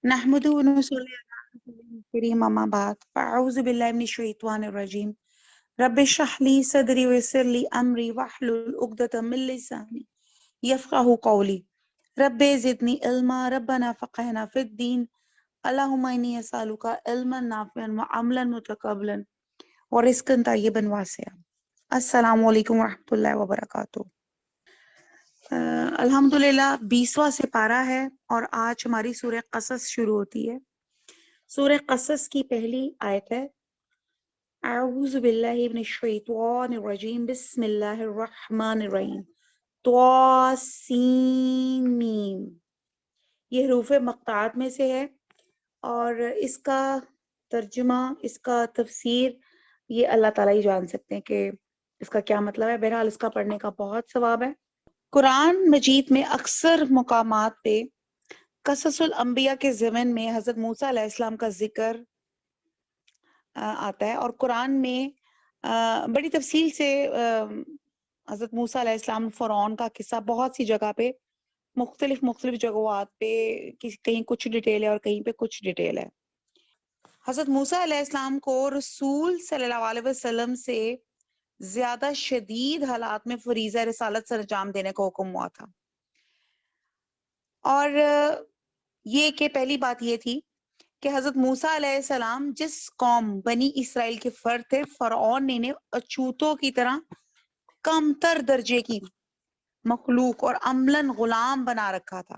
نحمده ونصلي على رسوله الكريم أما بعد فأعوذ بالله من الشيطان الرجيم رب اشرح لي صدري ويسر لي أمري واحلل عقدة من لساني يفقهوا قولي رب زدني علما ربنا فقهنا في الدين اللهم إني أسألك علما نافعا وعملا متقبلا ورزقا طيبا واسعا. السلام علیکم ورحمۃ اللہ وبرکاتہ. الحمدللہ 20واں سپارہ ہے اور آج ہماری سورہ قصص شروع ہوتی ہے. سورہ قصص کی پہلی آیت ہے اعوذ باللہ من الشیطان الرجیم بسم اللہ الرحمن الرحیم طاسین میم. یہ حروف مقطعات میں سے ہے اور اس کا ترجمہ، اس کا تفسیر یہ اللہ تعالیٰ ہی جان سکتے ہیں کہ اس کا کیا مطلب ہے. بہرحال اس کا پڑھنے کا بہت ثواب ہے. قرآن مجید میں اکثر مقامات پہ قصص الانبیاء کے ضمن میں حضرت موسیٰ علیہ السلام کا ذکر آتا ہے اور قرآن میں بڑی تفصیل سے حضرت موسیٰ علیہ السلام فرعون کا قصہ بہت سی جگہ پہ مختلف جگہات پہ کہیں کچھ ڈیٹیل ہے اور کہیں پہ کچھ ڈیٹیل ہے. حضرت موسیٰ علیہ السلام کو رسول صلی اللہ علیہ وسلم سے زیادہ شدید حالات میں فریضہ رسالت سر انجام دینے کا حکم ہوا تھا. اور یہ کہ پہلی بات یہ تھی کہ حضرت موسیٰ علیہ السلام جس قوم بنی اسرائیل کے فرد تھے، فرعون نے انہیں اچھوتوں کی طرح کمتر درجے کی مخلوق اور عملاً غلام بنا رکھا تھا.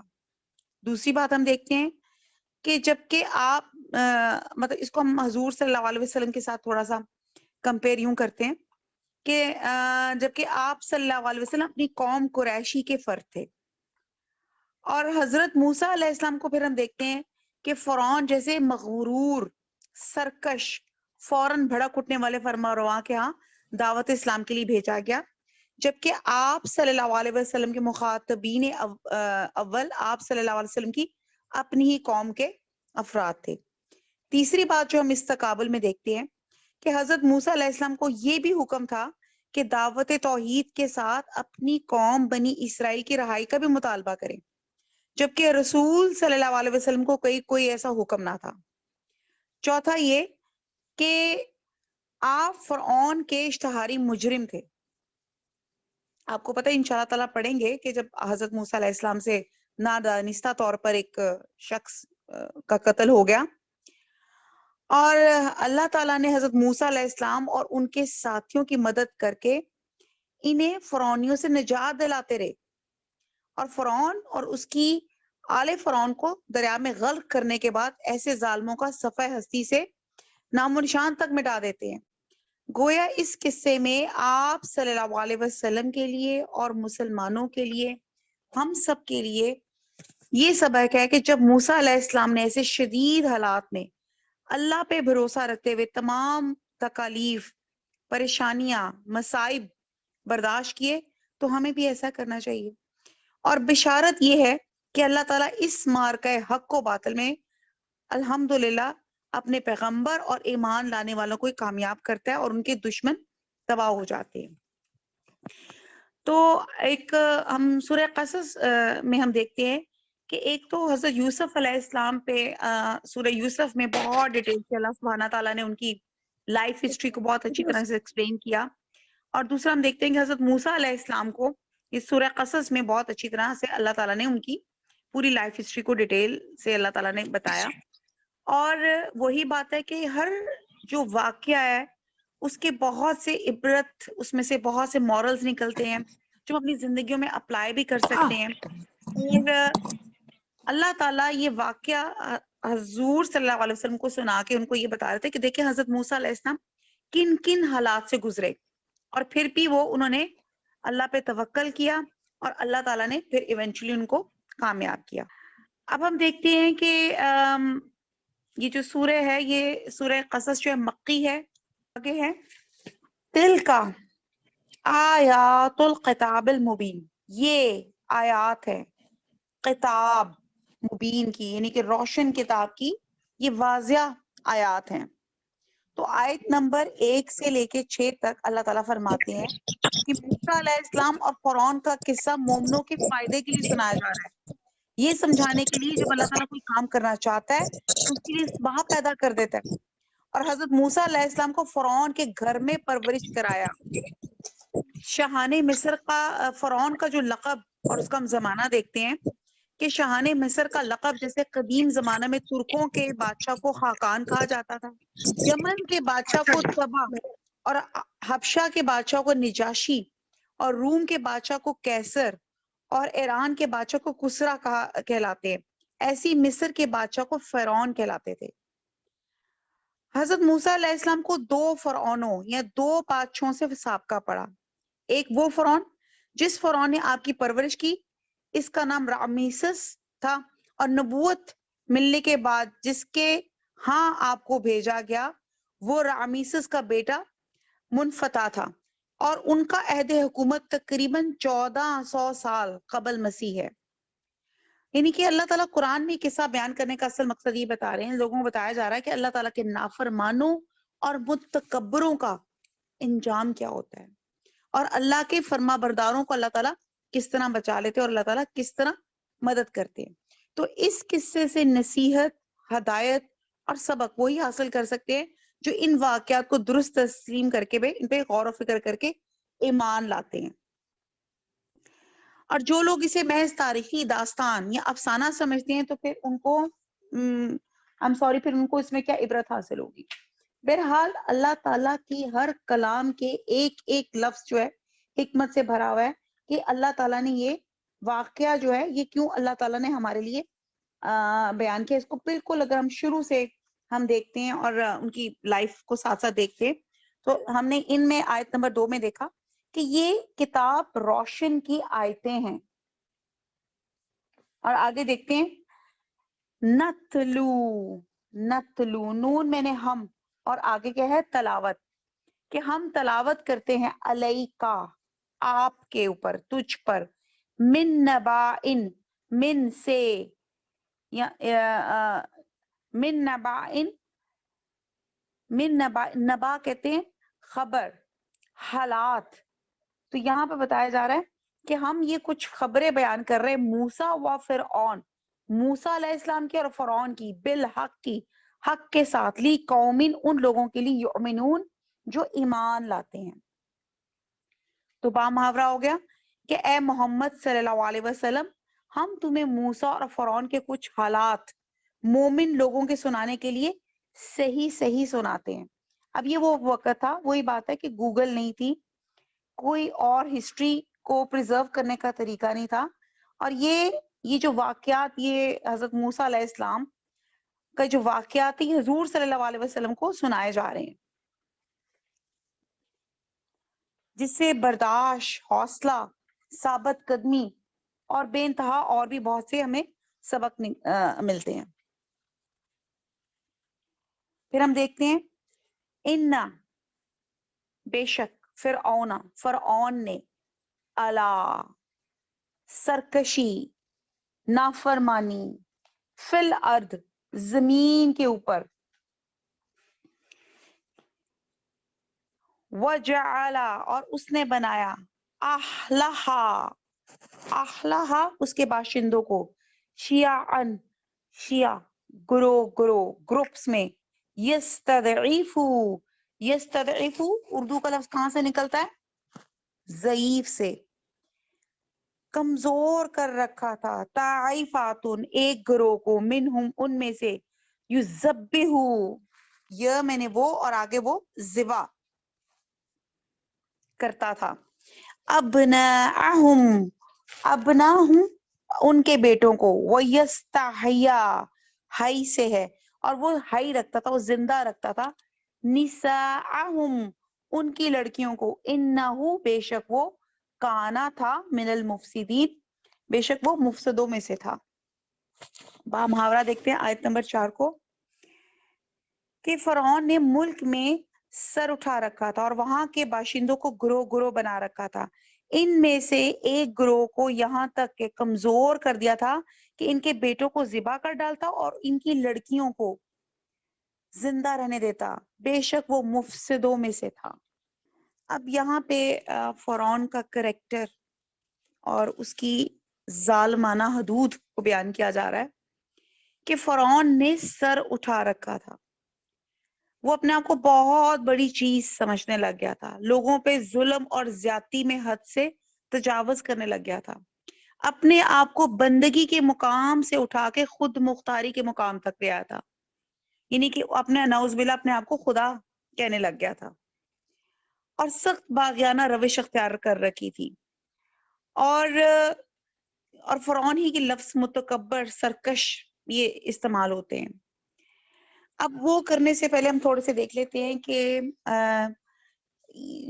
دوسری بات ہم دیکھتے ہیں کہ جبکہ آپ مطلب اس کو ہم حضور صلی اللہ علیہ وسلم کے ساتھ تھوڑا سا کمپیئر یوں کرتے ہیں کہ جبکہ آپ صلی اللہ علیہ وسلم اپنی قوم قریشی کے فرد تھے اور حضرت موسیٰ علیہ السلام کو پھر ہم دیکھتے ہیں کہ فرعون جیسے مغرور، سرکش، فوراً بھڑک اٹھنے والے فرما رواں کے ہاں دعوت اسلام کے لیے بھیجا گیا، جبکہ آپ صلی اللہ علیہ وسلم کے مخاطبین اول آپ صلی اللہ علیہ وسلم کی اپنی ہی قوم کے افراد تھے. تیسری بات جو ہم اس تقابل میں دیکھتے ہیں کہ حضرت موسیٰ علیہ السلام کو یہ بھی حکم تھا کہ دعوت توحید کے ساتھ اپنی قوم بنی اسرائیل کی رہائی کا بھی مطالبہ کریں، جبکہ رسول صلی اللہ علیہ وسلم کو کوئی ایسا حکم نہ تھا. چوتھا یہ کہ آپ فرعون کے اشتہاری مجرم تھے. آپ کو پتہ ہے انشاءاللہ تعالیٰ پڑھیں گے کہ جب حضرت موسیٰ علیہ السلام سے نادانستہ طور پر ایک شخص کا قتل ہو گیا اور اللہ تعالیٰ نے حضرت موسیٰ علیہ السلام اور ان کے ساتھیوں کی مدد کر کے انہیں فرعونیوں سے نجات دلاتے رہے اور فرعون اور اس کی آل فرعون کو دریا میں غرق کرنے کے بعد ایسے ظالموں کا صفحہ ہستی سے نام و نشان تک مٹا دیتے ہیں. گویا اس قصے میں آپ صلی اللہ علیہ وسلم کے لیے اور مسلمانوں کے لیے، ہم سب کے لیے یہ سبق ہے کہ جب موسیٰ علیہ السلام نے ایسے شدید حالات میں اللہ پہ بھروسہ رکھتے ہوئے تمام تکالیف، پریشانیاں، مصائب برداشت کیے تو ہمیں بھی ایسا کرنا چاہیے. اور بشارت یہ ہے کہ اللہ تعالیٰ اس مارکہ حق و باطل میں الحمدللہ اپنے پیغمبر اور ایمان لانے والوں کو کامیاب کرتا ہے اور ان کے دشمن تباہ ہو جاتے ہیں. تو ایک ہم سورہ قصص میں ہم دیکھتے ہیں کہ ایک تو حضرت یوسف علیہ السلام پہ سورہ یوسف میں بہت ڈیٹیل سے اللہ سبحانہ تعالیٰ نے ان کی لائف ہسٹری کو بہت اچھی طرح سے ایکسپلین کیا. اور دوسرا ہم دیکھتے ہیں کہ حضرت موسیٰ علیہ السلام کو اس سورہ قصص میں بہت اچھی طرح سے اللہ تعالیٰ نے ان کی پوری لائف ہسٹری کو ڈیٹیل سے اللہ تعالیٰ نے بتایا. اور وہی بات ہے کہ ہر جو واقعہ ہے اس کے بہت سے عبرت، اس میں سے بہت سے مورلز نکلتے ہیں جو ہم اپنی زندگیوں میں اپلائی بھی کر سکتے ہیں. اور اللہ تعالیٰ یہ واقعہ حضور صلی اللہ علیہ وسلم کو سنا کے ان کو یہ بتا رہے تھے کہ دیکھیں حضرت موسیٰ علیہ السلام کن کن حالات سے گزرے اور پھر بھی انہوں نے اللہ پہ توکل کیا اور اللہ تعالیٰ نے پھر ایونچولی ان کو کامیاب کیا. اب ہم دیکھتے ہیں کہ یہ جو سورہ ہے، یہ سورہ قصص جو ہے مکی ہے. آگے ہے تلکا آیات الکتاب المبین، یہ آیات ہے کتاب مبین کی، یعنی کہ روشن کتاب کی، یہ واضح آیات ہیں. تو آیت نمبر 1 سے لے کے 6 تک اللہ تعالیٰ فرماتے ہیں کہ موسیٰ علیہ السلام اور فرعون کا قصہ مومنوں کے فائدے کے لیے سنایا جا رہا ہے. یہ سمجھانے کے لیے جب اللہ تعالیٰ کوئی کام کرنا چاہتا ہے تو اس کے لیے اسباب پیدا کر دیتا ہے. اور حضرت موسیٰ علیہ السلام کو فرعون کے گھر میں پرورش کرایا. شاہان مصر کا فرعون کا جو لقب اور اس کا ہم زمانہ دیکھتے ہیں کہ شاہان مصر کا لقب جیسے قدیم زمانہ میں ترکوں کے بادشاہ کو خاقان کہا جاتا تھا، یمن کے بادشاہ کو طبع، اور حبشہ کے بادشاہ کو نجاشی، اور روم کے بادشاہ کو کیسر، اور ایران کے بادشاہ کو کسرا کہلاتے ہیں. ایسی مصر کے بادشاہ کو فرعون کہلاتے تھے. حضرت موسیٰ علیہ السلام کو 2 فرعونوں یا 2 بادشاہوں سے سابقہ پڑا. ایک وہ فرعون جس فرعون نے آپ کی پرورش کی، اس کا نام رامسس تھا، اور نبوت ملنے کے بعد جس کے ہاں آپ کو بھیجا گیا وہ رامسس کا بیٹا منفتح تھا، اور ان کا عہد حکومت تقریباً 1400 سال قبل مسیح ہے. یعنی کہ اللہ تعالیٰ قرآن میں قصہ بیان کرنے کا اصل مقصد یہ بتا رہے ہیں، لوگوں کو بتایا جا رہا ہے کہ اللہ تعالیٰ کے نافرمانوں اور متکبروں کا انجام کیا ہوتا ہے، اور اللہ کے فرما برداروں کو اللہ تعالیٰ کس طرح بچا لیتے ہیں اور اللہ تعالیٰ کس طرح مدد کرتے ہیں. تو اس قصے سے نصیحت، ہدایت اور سبق وہی حاصل کر سکتے ہیں جو ان واقعات کو درست تسلیم کر کے ان پہ غور و فکر کر کے ایمان لاتے ہیں. اور جو لوگ اسے محض تاریخی داستان یا افسانہ سمجھتے ہیں تو پھر ان کو پھر ان کو اس میں کیا عبرت حاصل ہوگی. بہرحال اللہ تعالیٰ کی ہر کلام کے ایک ایک لفظ جو ہے حکمت سے بھرا ہوا ہے کہ اللہ تعالیٰ نے یہ واقعہ جو ہے یہ کیوں اللہ تعالیٰ نے ہمارے لیے بیان کیا. اس کو بالکل اگر ہم شروع سے ہم دیکھتے ہیں اور ان کی لائف کو ساتھ ساتھ دیکھتے ہیں تو ہم نے ان میں آیت نمبر 2 میں دیکھا کہ یہ کتاب روشن کی آیتیں ہیں. اور آگے دیکھتے ہیں نتلو نون میں نے ہم، اور آگے کیا ہے تلاوت، کہ ہم تلاوت کرتے ہیں علیکا آپ کے اوپر، تجھ پر، من نبائن من سے، یا من نبائن، من نبا کہتے ہیں خبر، حالات. تو یہاں پہ بتایا جا رہا ہے کہ ہم یہ کچھ خبریں بیان کر رہے ہیں موسیٰ و فرعون، موسیٰ علیہ السلام کی اور فرعون کی، بالحق کی، حق کے ساتھ، لی قومن ان لوگوں کے لیے، یؤمنون جو ایمان لاتے ہیں. تو با محاورہ ہو گیا کہ اے محمد صلی اللہ علیہ وسلم ہم تمہیں موسیٰ اور فرعون کے کچھ حالات مومن لوگوں کے سنانے کے لیے صحیح صحیح سناتے ہیں. اب یہ وہ وقت تھا، وہی بات ہے کہ گوگل نہیں تھی، کوئی اور ہسٹری کو پریزرو کرنے کا طریقہ نہیں تھا، اور یہ جو واقعات یہ حضرت موسیٰ علیہ السلام کا جو واقعات ہیں حضور صلی اللہ علیہ وسلم کو سنائے جا رہے ہیں، جس سے برداشت، حوصلہ، ثابت قدمی اور بے انتہا اور بھی بہت سے ہمیں سبق ملتے ہیں. پھر ہم دیکھتے ہیں انا بے شک فرعون نے الا سرکشی، نافرمانی، فی الارض زمین کے اوپر، وجعل اور اس نے بنایا، اہلہا اس کے باشندوں کو، شیعن شیعہ، گروہ گروپس میں، یستضعفو اردو کا لفظ کہاں سے نکلتا ہے؟ ضعیف سے، کمزور کر رکھا تھا، طائفاتن ایک گروہ کو، منہم ان میں سے، یذبحو یہ میں نے وہ اور آگے وہ ذبح کرتا تھا، ابناہم ان کے بیٹوں کو، ویستحیا ہائی سے ہے اور وہ ہائی رکھتا تھا، وہ زندہ رکھتا تھا، نساءہم ان کی لڑکیوں کو، انہو بے شک وہ، کانا تھا، من المفسدین بے شک وہ مفسدوں میں سے تھا. با محاورہ دیکھتے ہیں آیت نمبر 4 کو، کہ فرعون نے ملک میں سر اٹھا رکھا تھا اور وہاں کے باشندوں کو گروہ گروہ بنا رکھا تھا، ان میں سے ایک گروہ کو یہاں تک کہ کمزور کر دیا تھا کہ ان کے بیٹوں کو ذبح کر ڈالتا اور ان کی لڑکیوں کو زندہ رہنے دیتا، بے شک وہ مفسدوں میں سے تھا. اب یہاں پہ فرعون کا کریکٹر اور اس کی ظالمانہ حدود کو بیان کیا جا رہا ہے کہ فرعون نے سر اٹھا رکھا تھا. وہ اپنے آپ کو بہت بڑی چیز سمجھنے لگ گیا تھا. لوگوں پہ ظلم اور زیادتی میں حد سے تجاوز کرنے لگ گیا تھا. اپنے آپ کو بندگی کے مقام سے اٹھا کے خود مختاری کے مقام تک لے آیا تھا. یعنی کہ اپنے نعوذ باللہ اپنے آپ کو خدا کہنے لگ گیا تھا اور سخت باغیانہ روش اختیار کر رکھی تھی. اور فرعون ہی کے لفظ متکبر، سرکش یہ استعمال ہوتے ہیں. اب وہ کرنے سے پہلے ہم تھوڑے سے دیکھ لیتے ہیں کہ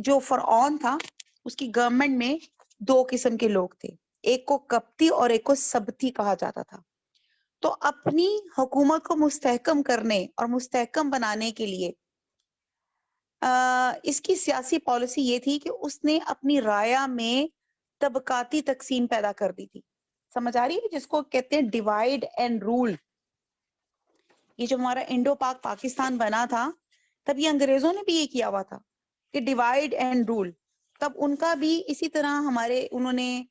جو فرعون تھا اس کی گورنمنٹ میں 2 قسم کے لوگ تھے. ایک کو قبطی اور ایک کو سبتی کہا جاتا تھا. تو اپنی حکومت کو مستحکم کرنے اور مستحکم بنانے کے لیے اس کی سیاسی پالیسی یہ تھی کہ اس نے اپنی رایا میں طبقاتی تقسیم پیدا کر دی تھی. سمجھ آ رہی ہے؟ جس کو کہتے ہیں ڈیوائڈ اینڈ رول. یہ جو ہمارا انڈو پاک پاکستان بنا تھا تب یہ انگریزوں نے بھی یہ کیا ہوا تھا کہ ڈیوائڈ اینڈ رول. تب ان کا بھی اسی طرح انہوں نے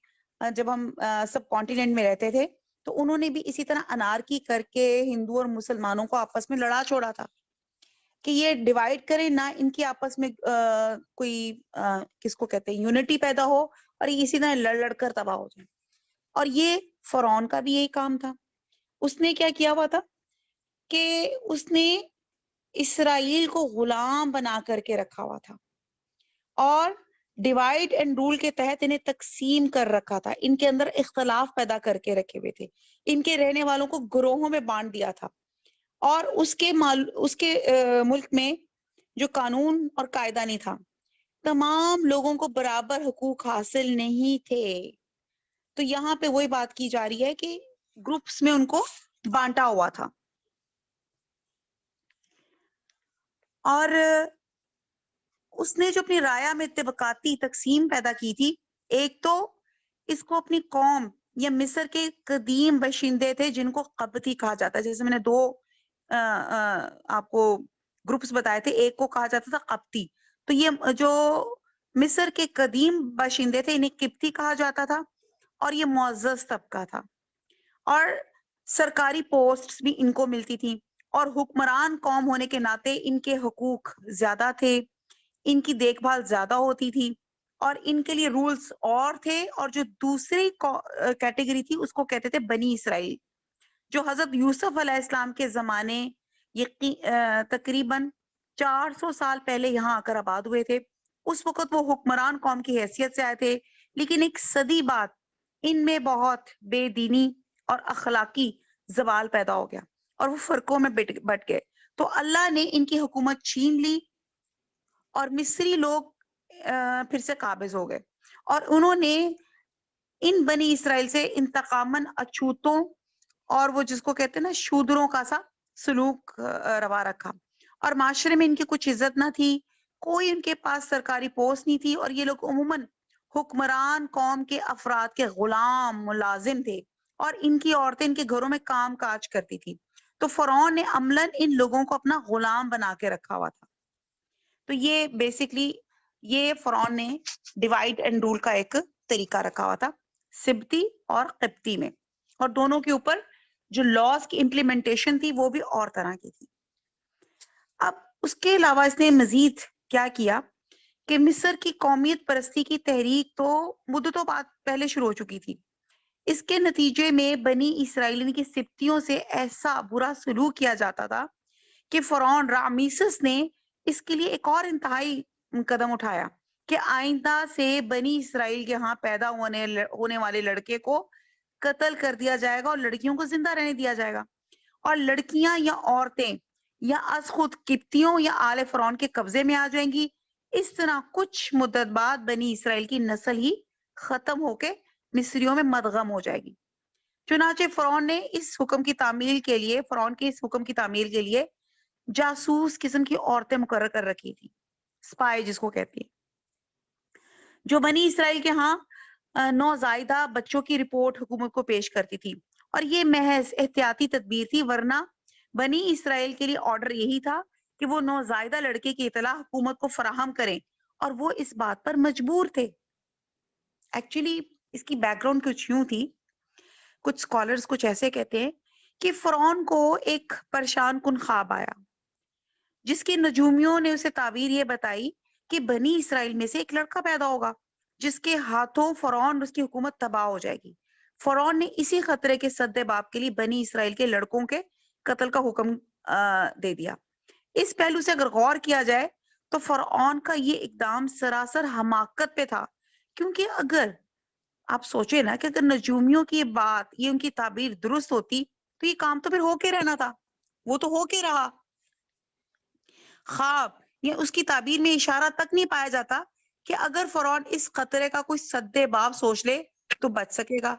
جب ہم سب کانٹیننٹ میں رہتے تھے تو انہوں نے بھی اسی طرح انارکی کر کے ہندو اور مسلمانوں کو آپس میں لڑا چھوڑا تھا کہ یہ ڈیوائڈ کریں نہ ان کی آپس میں کوئی کس کو کہتے ہیں یونٹی پیدا ہو اور یہ اسی طرح لڑ لڑ کر تباہ ہو جائے. اور یہ فرعون کا بھی یہی کام تھا. اس نے کیا کیا ہوا تھا کہ اس نے اسرائیل کو غلام بنا کر کے رکھا ہوا تھا اور ڈیوائڈ اینڈ رول کے تحت انہیں تقسیم کر رکھا تھا. ان کے اندر اختلاف پیدا کر کے رکھے ہوئے تھے. ان کے رہنے والوں کو گروہوں میں بانٹ دیا تھا اور اس کے ملک میں جو قانون اور قاعدہ نہیں تھا. تمام لوگوں کو برابر حقوق حاصل نہیں تھے. تو یہاں پہ وہی بات کی جا رہی ہے کہ گروپس میں ان کو بانٹا ہوا تھا. اور اس نے جو اپنی رایا میں طبقاتی تقسیم پیدا کی تھی، ایک تو اس کو اپنی قوم یا مصر کے قدیم باشندے تھے جن کو قبطی کہا جاتا ہے. جیسے میں نے 2 آپ کو گروپس بتائے تھے. ایک کو کہا جاتا تھا قبطی. تو یہ جو مصر کے قدیم باشندے تھے انہیں قبطی کہا جاتا تھا اور یہ معزز طبقہ تھا اور سرکاری پوسٹس بھی ان کو ملتی تھی اور حکمران قوم ہونے کے ناطے ان کے حقوق زیادہ تھے، ان کی دیکھ بھال زیادہ ہوتی تھی اور ان کے لیے رولز اور تھے. اور جو دوسری کیٹیگری تھی اس کو کہتے تھے بنی اسرائیل، جو حضرت یوسف علیہ السلام کے زمانے تقریباً 400 سال پہلے یہاں آ کر آباد ہوئے تھے. اس وقت وہ حکمران قوم کی حیثیت سے آئے تھے، لیکن ایک صدی بعد ان میں بہت بے دینی اور اخلاقی زوال پیدا ہو گیا اور وہ فرقوں میں بٹ گئے. تو اللہ نے ان کی حکومت چھین لی اور مصری لوگ پھر سے قابض ہو گئے اور انہوں نے ان بنی اسرائیل سے انتقاماً اچھوتوں اور وہ جس کو کہتے ہیں نا شودروں کا سا سلوک روا رکھا. اور معاشرے میں ان کی کچھ عزت نہ تھی، کوئی ان کے پاس سرکاری پوسٹ نہیں تھی اور یہ لوگ عموماً حکمران قوم کے افراد کے غلام ملازم تھے اور ان کی عورتیں ان کے گھروں میں کام کاج کرتی تھی. تو فرعون نے عملاً ان لوگوں کو اپنا غلام بنا کے رکھا ہوا تھا. تو یہ بیسکلی یہ فرعون نے ڈیوائڈ اینڈ رول کا ایک طریقہ رکھا ہوا تھا سبتی اور قبطی میں، اور دونوں کے اوپر جو لاز کی امپلیمنٹیشن تھی وہ بھی اور طرح کی تھی. اب اس کے علاوہ اس نے مزید کیا کیا کہ مصر کی قومیت پرستی کی تحریک تو مدتوں بعد پہلے شروع ہو چکی تھی. اس کے نتیجے میں بنی اسرائیل کی سبتیوں سے ایسا برا سلوک کیا جاتا تھا کہ فرعون رامیسس نے اس کے لیے ایک اور انتہائی قدم اٹھایا کہ آئندہ سے بنی اسرائیل کے ہاں پیدا ہونے والے لڑکے کو قتل کر دیا جائے گا اور لڑکیوں کو زندہ رہنے دیا جائے گا اور لڑکیاں یا عورتیں یا از خود قبطیوں یا آل فرعون کے قبضے میں آ جائیں گی. اس طرح کچھ مدت بعد بنی اسرائیل کی نسل ہی ختم ہو کے مصریوں میں مدغم ہو جائے گی. چنانچہ فرعون نے اس حکم کی تعمیل کے لیے جاسوس قسم کی عورتیں مقرر کر رکھی تھی، سپائی جس کو کہتی ہے، جو بنی اسرائیل کے ہاں نوزائیدہ بچوں کی رپورٹ حکومت کو پیش کرتی تھی. اور یہ محض احتیاطی تدبیر تھی، ورنہ بنی اسرائیل کے لیے آرڈر یہی تھا کہ وہ نوزائیدہ لڑکے کی اطلاع حکومت کو فراہم کریں اور وہ اس بات پر مجبور تھے. ایکچولی اس کی بیک گراؤنڈ کچھ یوں تھی کچھ اسکالرز کچھ ایسے کہتے ہیں کہ فرعون کو ایک پریشان کن خواب آیا جس کی نجومیوں نے اسے تعبیر یہ بتائی کہ بنی اسرائیل میں سے ایک لڑکا پیدا ہوگا جس کے ہاتھوں فرعون اور اس کی حکومت تباہ ہو جائے گی. فرعون نے اسی خطرے کے سد باب کے لیے بنی اسرائیل کے لڑکوں کے قتل کا حکم دے دیا. اس پہلو سے اگر غور کیا جائے تو فرعون کا یہ اقدام سراسر حماقت پہ تھا، کیونکہ اگر آپ سوچے نا کہ اگر نجومیوں کی بات، یہ ان کی تعبیر درست ہوتی تو یہ کام تو پھر ہو کے رہنا تھا، وہ تو ہو کے رہا. خواب یا اس کی تعبیر میں اشارہ تک نہیں پایا جاتا کہ اگر فرعون اس خطرے کا کوئی سد باب سوچ لے تو بچ سکے گا،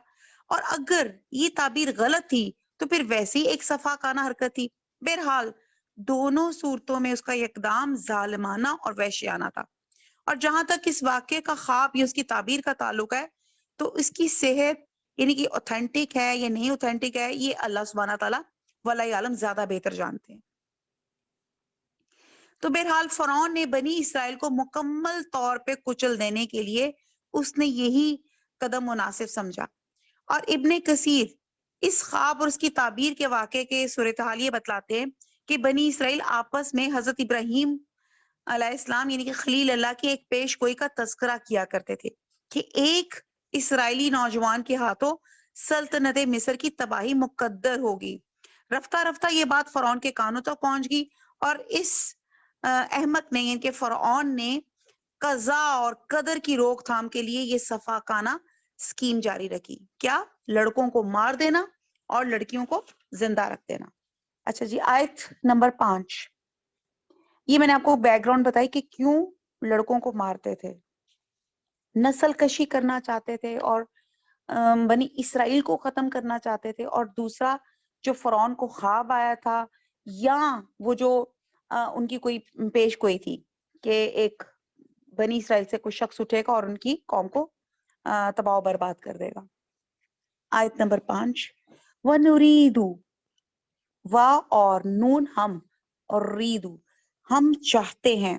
اور اگر یہ تعبیر غلط تھی تو پھر ویسی ایک صفاقانہ حرکت تھی. بہرحال دونوں صورتوں میں اس کا اقدام ظالمانہ اور وحشیانہ تھا. اور جہاں تک اس واقعے کا خواب یا اس کی تعبیر کا تعلق ہے تو اس کی صحت یعنی کہ اوتھینٹک ہے یا نہیں اوتھینٹک ہے، یہ اللہ سبحانہ تعالیٰ ولی عالم زیادہ بہتر جانتے ہیں. تو بہرحال فرعون نے بنی اسرائیل کو مکمل طور پہ کچل دینے کے لیے اس نے یہی قدم مناسب سمجھا. اور ابن کثیر اس خواب اور اس کی تعبیر کے واقعے کے صورتحال یہ بتلاتے ہیں کہ بنی اسرائیل آپس میں حضرت ابراہیم علیہ السلام یعنی کہ خلیل اللہ کی ایک پیش گوئی کا تذکرہ کیا کرتے تھے کہ ایک اسرائیلی نوجوان کے ہاتھوں سلطنت مصر کی تباہی مقدر ہوگی. رفتہ رفتہ یہ بات فرعون کے کانوں تک پہنچ گئی، اور اس احمد میں یعنی کہ فرعون نے قضا اور قدر کی روک تھام کے لیے یہ صفاقانہ اسکیم جاری رکھی. کیا؟ لڑکوں کو مار دینا اور لڑکیوں کو زندہ رکھ دینا. اچھا جی، آیت نمبر 5. یہ میں نے آپ کو بیک گراؤنڈ بتائی کہ کیوں لڑکوں کو مارتے تھے. نسل کشی کرنا چاہتے تھے اور بنی اسرائیل کو ختم کرنا چاہتے تھے. اور دوسرا جو فرعون کو خواب آیا تھا یا وہ جو ان کی کوئی پیش گوئی تھی کہ ایک بنی اسرائیل سے کوئی شخص اٹھے گا اور ان کی قوم کو تباہ و برباد کر دے گا. آیت نمبر 5. وَنُرِيدُ وا اور نون ہم اور ریدو ہم چاہتے ہیں،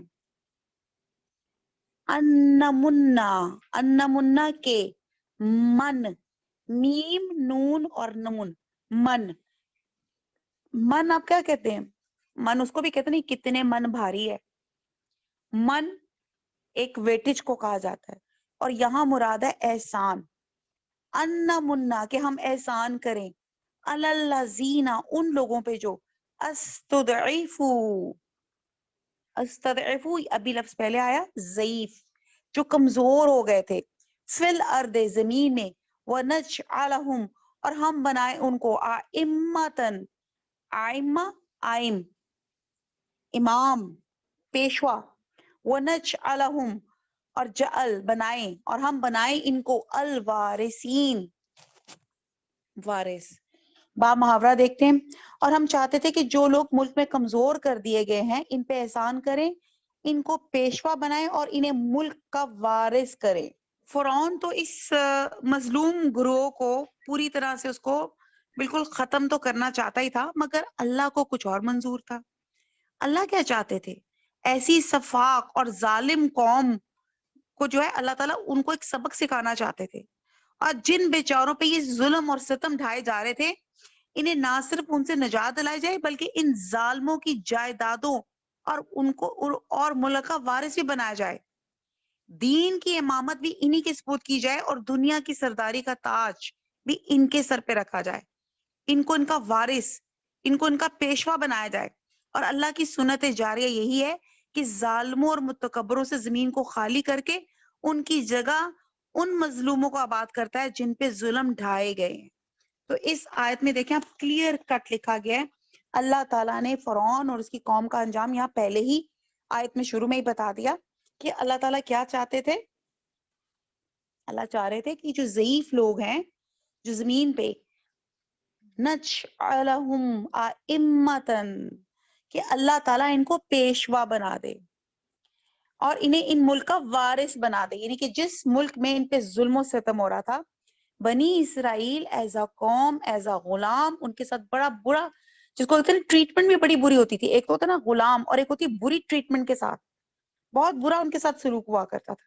انمنا کے من، میم نون اور نون من آپ کیا کہتے ہیں؟ من اس کو بھی کہتے نہیں کتنے من بھاری ہے. من ایک ویٹج کو کہا جاتا ہے، اور یہاں مراد ہے احسان. انمنا کہ ہم احسان کریں، الذین ان لوگوں پہ جو استضعفوا ابھی لفظ پہلے آیا ضعیف، جو کمزور ہو گئے تھے، فی الارض زمین میں، ونجعلہم اور ہم بنائے ان کو ائمتن، ائمہ آئم امام پیشوا، ونجعلہم اور جعل بنائیں اور ہم بنائیں ان کو الوارثین وارث. با محاورہ دیکھتے ہیں. اور ہم چاہتے تھے کہ جو لوگ ملک میں کمزور کر دیے گئے ہیں ان پہ احسان کریں، ان کو پیشوا بنائیں اور انہیں ملک کا وارث کریں. فرعون تو اس مظلوم گروہ کو پوری طرح سے اس کو بالکل ختم تو کرنا چاہتا ہی تھا، مگر اللہ کو کچھ اور منظور تھا. اللہ کیا چاہتے تھے؟ ایسی صفاق اور ظالم قوم کو جو ہے اللہ تعالیٰ ان کو ایک سبق سکھانا چاہتے تھے. اور جن بیچاروں پہ یہ ظلم اور ستم ڈھائے جا رہے تھے، انہیں نہ صرف ان سے نجات دلائی جائے بلکہ ان ظالموں کی جائیدادوں اور ان کو اور ملک کا وارث بھی بنایا جائے. دین کی امامت بھی انہی کے سپرد کی جائے اور دنیا کی سرداری کا تاج بھی ان کے سر پہ رکھا جائے. ان کو ان کا وارث، ان کو ان کا پیشوا بنایا جائے. اور اللہ کی سنت جاریہ یہی ہے کہ ظالموں اور متکبروں سے زمین کو خالی کر کے ان کی جگہ ان مظلوموں کو آباد کرتا ہے جن پہ ظلم ڈھائے گئے ہیں. تو اس آیت میں دیکھیں آپ کلیئر کٹ لکھا گیا ہے. اللہ تعالیٰ نے فرعون اور اس کی قوم کا انجام یہاں پہلے ہی آیت میں شروع میں ہی بتا دیا کہ اللہ تعالیٰ کیا چاہتے تھے. اللہ چاہ رہے تھے کہ جو ضعیف لوگ ہیں جو زمین پہ، نجعلہم ائمتن کہ اللہ تعالیٰ ان کو پیشوا بنا دے اور انہیں ان ملک کا وارث بنا دے. یعنی کہ جس ملک میں ان پہ ظلم و ستم ہو رہا تھا، بنی اسرائیل ایز اے قوم، ایز اے غلام، ان کے ساتھ بڑا برا، جس کو کہتے ہیں ٹریٹمنٹ بھی بڑی بری ہوتی تھی. ایک تو ہوتا نا غلام اور ایک ہوتی بری ٹریٹمنٹ کے ساتھ، بہت برا ان کے ساتھ سلوک ہوا کرتا تھا.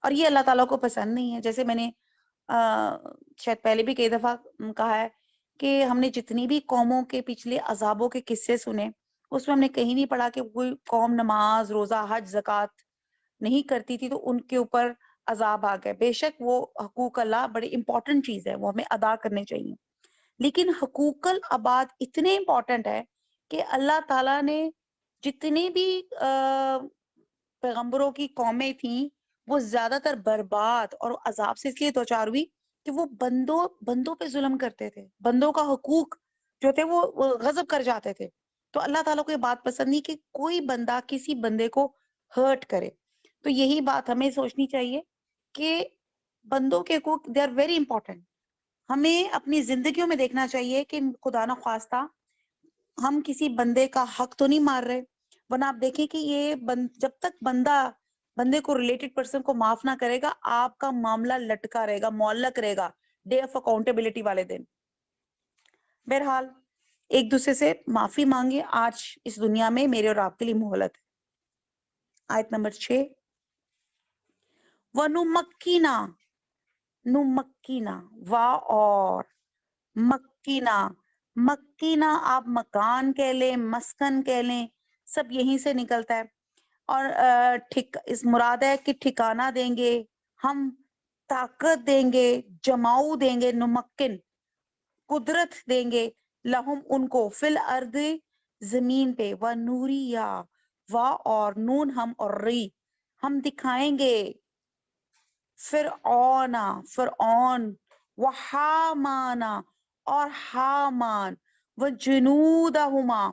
اور یہ اللہ تعالیٰ کو پسند نہیں ہے. جیسے میں نے شاید پہلے بھی کئی دفعہ کہا ہے کہ ہم نے جتنی بھی قوموں کے پچھلے عذابوں کے قصے سنے اس میں ہم نے کہیں نہیں پڑھا کہ کوئی قوم نماز روزہ حج زکوٰۃ نہیں کرتی تھی تو ان کے اوپر عذاب آ گئے. بے شک وہ حقوق اللہ بڑی امپورٹنٹ چیز ہے, وہ ہمیں ادا کرنے چاہیے, لیکن حقوق العباد اتنے امپورٹنٹ ہے کہ اللہ تعالیٰ نے جتنی بھی پیغمبروں کی قومیں تھیں وہ زیادہ تر برباد اور عذاب سے اس لیے دوچار ہوئی کہ وہ بندوں پہ ظلم کرتے تھے, بندوں کا حقوق جو تھے وہ غضب کر جاتے تھے. تو اللہ تعالیٰ کو یہ بات پسند نہیں کہ کوئی بندہ کسی بندے کو ہرٹ کرے. تو یہی بات ہمیں سوچنی چاہیے کہ بندوں کے حقوق دے آر ویری امپورٹنٹ. ہمیں اپنی زندگیوں میں دیکھنا چاہیے کہ خدا نہ خواستہ ہم کسی بندے کا حق تو نہیں مار رہے, ورنہ آپ دیکھیں کہ یہ جب تک بندے کو ریلیٹڈ پرسن کو معاف نہ کرے گا آپ کا معاملہ لٹکا رہے گا, معلق رہے گا ڈے آف اکاؤنٹیبلٹی والے دن. بہرحال ایک دوسرے سے معافی مانگے, آج اس دنیا میں میرے اور آپ کے لیے مہلت ہے. آیت نمبر 6, وَنُمَكِّنَ نُمَكِّنَ وا اور مکینہ آپ مکان کہہ لیں مسکن کہہ لیں سب یہیں سے نکلتا ہے. اور اس مراد ہے کہ ٹھکانہ دیں گے, ہم طاقت دیں گے, جماؤ دیں گے, نمکن قدرت دیں گے, لہم ان کو, فل ارض زمین پہ, و نوریا وا اور نون ہم اور ری ہم دکھائیں گے, فرعون و حامانا اور حامان, و جنودہما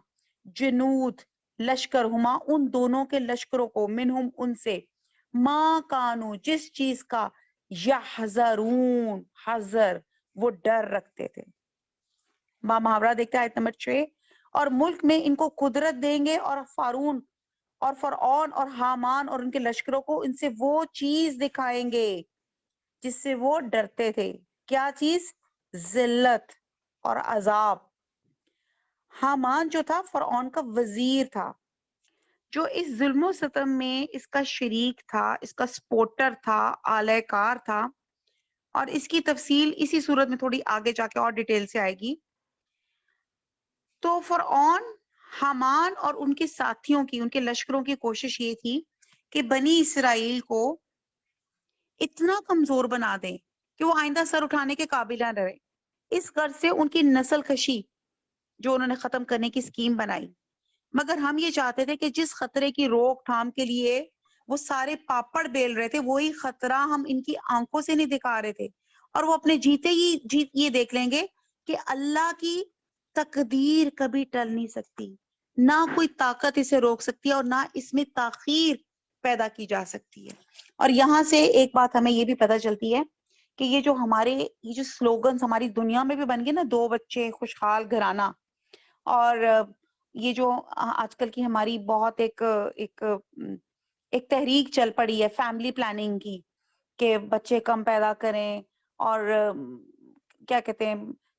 جنود لشکر, ہما ان دونوں کے لشکروں کو, منہم ان سے, ما کانو جس چیز کا, یحذرون حذر وہ ڈر رکھتے تھے. محاورہ دیکھتے ہیں آیت نمبر 6, اور ملک میں ان کو قدرت دیں گے, اور فرعون اور حامان اور ان کے لشکروں کو ان سے وہ چیز دکھائیں گے جس سے وہ ڈرتے تھے. کیا چیز؟ ذلت اور عذاب. حامان جو تھا فرعون کا وزیر تھا, جو اس ظلم و ستم میں اس کا شریک تھا, اس کا سپورٹر تھا, آلہ کار تھا. اور اس کی تفصیل اسی صورت میں تھوڑی آگے جا کے اور ڈیٹیل سے آئے گی. تو فرعون, حامان اور ان کے ساتھیوں کی, ان کے لشکروں کی کوشش یہ تھی کہ بنی اسرائیل کو اتنا کمزور بنا دیں کہ وہ آئندہ سر اٹھانے کے قابل نہ رہے. اس غرض سے ان کی نسل کشی جو انہوں نے ختم کرنے کی اسکیم بنائی. مگر ہم یہ چاہتے تھے کہ جس خطرے کی روک تھام کے لیے وہ سارے پاپڑ بیل رہے تھے, وہی خطرہ ہم ان کی آنکھوں سے نہیں دکھا رہے تھے, اور وہ اپنے جیتے ہی یہ دیکھ لیں گے کہ اللہ کی تقدیر کبھی ٹل نہیں سکتی, نہ کوئی طاقت اسے روک سکتی ہے, اور نہ اس میں تاخیر پیدا کی جا سکتی ہے. اور یہاں سے ایک بات ہمیں یہ بھی پتہ چلتی ہے کہ یہ جو سلوگنز ہماری دنیا میں بھی بن گئے نا, 2 بچے خوشحال گھرانہ, اور یہ جو آج کل کی ہماری بہت ایک تحریک چل پڑی ہے فیملی پلاننگ کی, کہ بچے کم پیدا کریں, اور کیا کہتے ہیں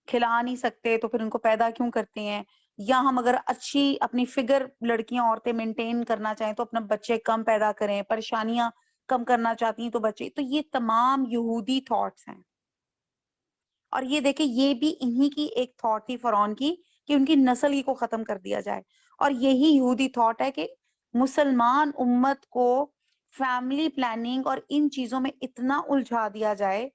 کھلا نہیں سکتے تو پھر ان کو پیدا کیوں کرتے ہیں, یا ہم اگر اچھی اپنی فگر لڑکیاں عورتیں مینٹین کرنا چاہیں تو اپنا بچے کم پیدا کریں, پریشانیاں کم کرنا چاہتی ہیں تو بچے. تو یہ تمام یہودی تھاٹس ہیں, اور یہ دیکھیں یہ بھی انہی کی ایک تھاٹ تھی فرعون کی کہ ان کی نسل ہی کو ختم کر دیا جائے. اور یہی یہودی تھاٹ ہے کہ مسلمان امت کو فیملی پلاننگ اور ان چیزوں میں اتنا الجھا دیا جائے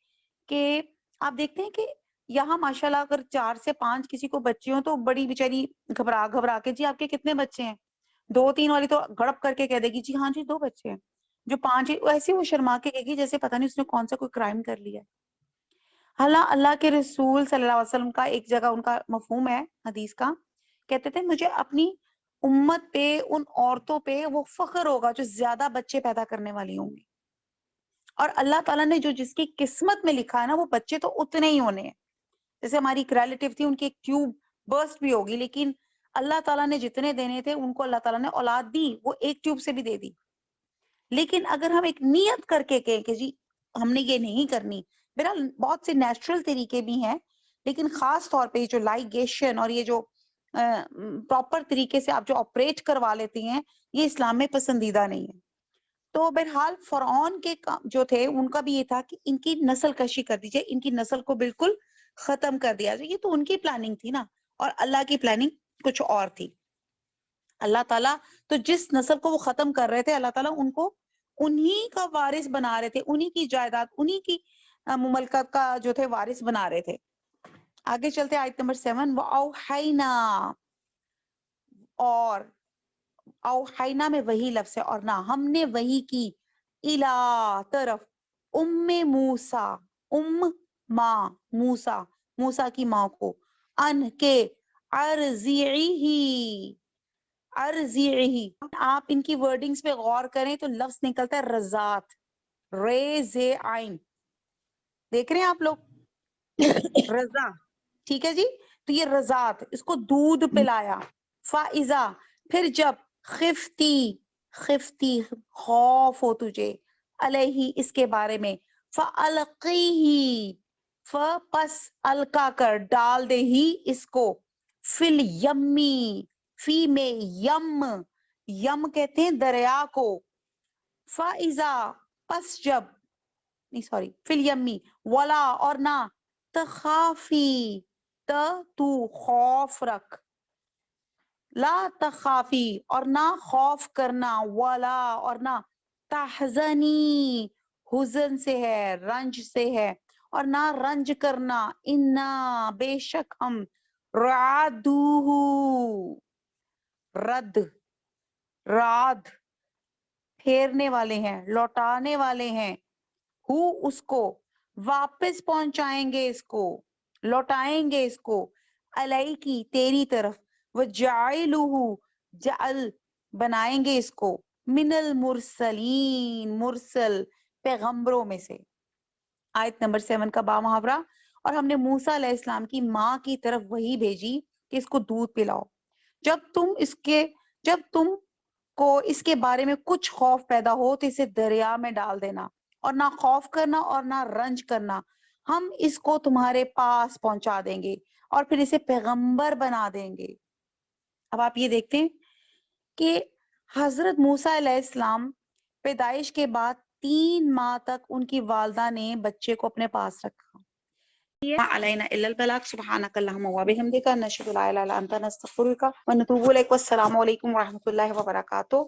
کہ آپ دیکھتے ہیں کہ یہاں ماشاءاللہ اگر 4 سے 5 کسی کو بچے ہوں تو بڑی بیچاری گھبرا کے, جی آپ کے کتنے بچے ہیں, 2-3 والی تو گڑپ کر کے کہہ دے گی جی ہاں جی 2 بچے ہیں. جو 5 ایسے وہ شرما کے کہے گی جیسے پتہ نہیں اس نے کون سا کوئی کرائم کر لیا. اللہ کے رسول صلی اللہ علیہ وسلم کا ایک جگہ ان کا مفہوم ہے حدیث کا, کہتے تھے مجھے اپنی امت پہ ان عورتوں پہ وہ فخر ہوگا جو زیادہ بچے پیدا کرنے والی ہوں گی, اور اللہ تعالیٰ نے جو جس کی قسمت میں لکھا ہے نا وہ بچے تو اتنے ہی ہونے ہیں. جیسے ہماری ایک ریلیٹیو تھی, ان کی ایک ٹیوب برسٹ بھی ہوگی, لیکن اللہ تعالیٰ نے جتنے دینے تھے ان کو اللہ تعالیٰ نے اولاد دی, وہ ایک ٹیوب سے بھی دے دی. لیکن اگر ہم ایک نیت کر کے کہیں کہ جی ہم نے یہ نہیں کرنی, بہرحال بہت سے نیچرل طریقے بھی ہیں, لیکن خاص طور پہ جو لائگیشن اور یہ جو پراپر طریقے سے آپ جو آپریٹ کروا لیتی ہیں یہ اسلام میں پسندیدہ نہیں ہے. تو بہرحال فرعون کے جو تھے ان کا بھی یہ تھا کہ ان کی نسل کشی کر دی جائے، ان کی نسل کو بالکل ختم کر دیا جائے. یہ تو ان کی پلاننگ تھی نا، اور اللہ کی پلاننگ کچھ اور تھی. اللہ تعالیٰ تو جس نسل کو وہ ختم کر رہے تھے، اللہ تعالیٰ ان کو انہی کا وارث بنا رہے تھے، انہی کی جائیداد، انہی کی مملکت کا جو تھے وارث بنا رہے تھے. آگے چلتے آیت نمبر 7. وَأَوْحَيْنَا، اور اوحینا میں وہی لفظ ہے، اور نہ ہم نے وہی کی، الا طرف، موسیٰ، ماں موسیٰ، موسیٰ کی ماں کو، ان کے ارضعی. آپ ان کی ورڈنگز پہ غور کریں تو لفظ نکلتا ہے رضات، ریز عین، دیکھ رہے ہیں آپ لوگ، رضا، ٹھیک ہے جی. تو یہ رضات، اس کو دودھ پلایا. فائزہ، پھر جب، خفتی خوف ہو تجھے، علیہ اس کے بارے میں، فَأَلْقِيهِ، پس القا کر، ڈال دے ہی اس کو، فل یمی، فی میں، یم کہتے ہیں دریا کو. فائزہ، پس جب، نہیں سوری، فل یمی، ولا اور نہ، تخافی، تو خوف رکھ، لا تخافی اور نہ خوف کرنا، ولا اور نہ، تحزنی حزن سے ہے، رنج سے ہے، اور نہ رنج کرنا، انا بے شک ہم، رعدوہ، راد پھیرنے والے ہیں، لوٹانے والے ہیں، اس کو، واپس پہنچائیں گے اس کو، لوٹائیں گے اس کو، علیہ کی تیری طرف، وجعلوہ جعل بنائیں گے اس کو، من المرسلین مرسل پیغمبروں میں سے. آیت نمبر 7 کا با محاورہ. اور ہم نے موسیٰ علیہ السلام کی ماں کی طرف وہی بھیجی کہ اس کو دودھ پلاؤ. جب تم کو اس کے بارے میں کچھ خوف پیدا ہو تو اسے دریا میں ڈال دینا، اور نہ خوف کرنا اور نہ رنج کرنا، ہم اس کو تمہارے پاس پہنچا دیں گے اور پھر اسے پیغمبر بنا دیں گے. اب آپ یہ دیکھتے ہیں کہ حضرت موسیٰ علیہ السلام پیدائش کے بعد 3 ماہ تک ان کی والدہ نے بچے کو اپنے پاس رکھا. علینا الا البلاغ. سبحانک اللہم وبحمدک، نشہد ان لا الہ الا انت، نستغفرک ونتوب الیک. والسلام علیکم ورحمۃ اللہ وبرکاتہ.